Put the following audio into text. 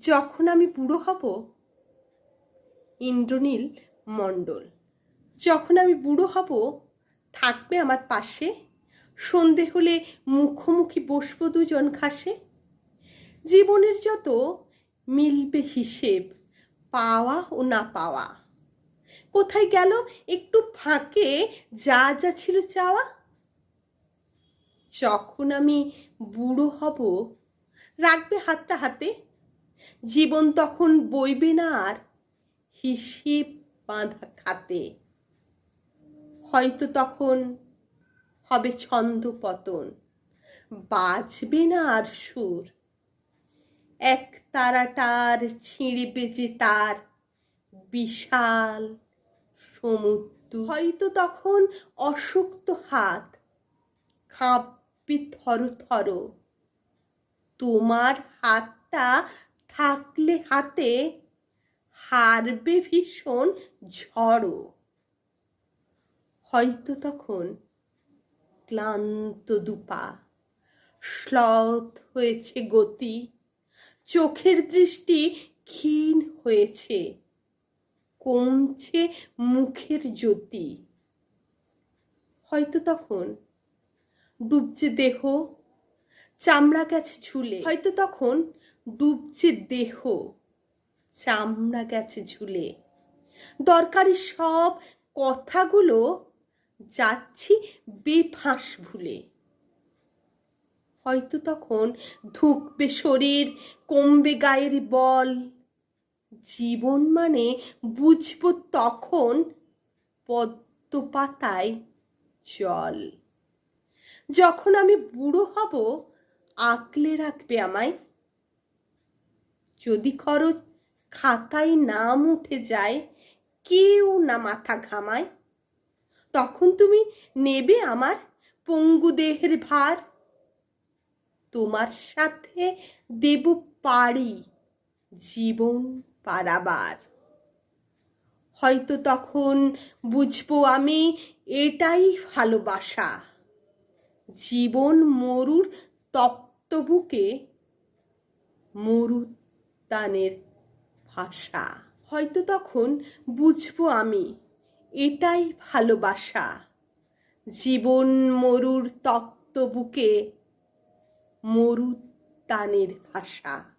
যখন আমি বুড়ো হব, ইন্দ্রনীল মণ্ডল। যখন আমি বুড়ো হব, থাকবে আমার পাশে, সন্ধে হলে মুখোমুখি বসবো দুজন ঘাসে। জীবনের যত মিলবে হিসেব, পাওয়া ও না পাওয়া। কোথায় গেল একটু ফাঁকে যা যা ছিল চাওয়া। যখন আমি বুড়ো হব, রাখবে হাতটা হাতে, জীবন তখন বইবে না আর হিসেব বাঁধা খাতে। হয়তো তখন হবে ছন্দ পতন, বাজবে না আর সুর। এক তারাটার ছিঁড়বে যে তার বিশাল সমুদ্র। হয়তো তখন অশক্ত হাত কাঁপবে থর থর। তোমার হাতটা থাকলে হাতে হারবে ভীষণ ঝড়ো। হয়তো তখন ক্লান্ত দুপা, শ্লথ হয়েছে গতি, চোখের দৃষ্টি ক্ষীণ হয়েছে, কমছে মুখের জ্যোতি। হয়তো তখন ডুবছে দেহ, চামড়া গেছে ঝুলে। হয়তো তখন ডুবছে দেহ, চামড়া গেছে ঝুলে। দরকারি সব কথাগুলো যাচ্ছি বেফাঁস ভুলে। হয়তো তখন ধুঁকবে শরীর, কমবে গায়ের বল। জীবন মানে বুঝবো তখন পদ্ম পাতায় জল। যখন আমি বুড়ো হব, আঁকলে রাখবে আমায়। যদি খরচ খাতায় নাম উঠে যায়, কেউ না মাথা ঘামায়। তখন তুমি নেবে আমার পঙ্গু দেহের ভার। তোমার সাথে দেব পাড়ি জীবন পারাবার। হয়তো তখন বুঝবো আমি এটাই ভালোবাসা। জীবন মরুর তপ্ত বুকে মরুদ্যানের ভাষা। হয়তো তখন বুঝবো আমি এটাই ভালোবাসা। জীবন মরুর তপ্ত বুকে মরুদ্যানের ভাষা।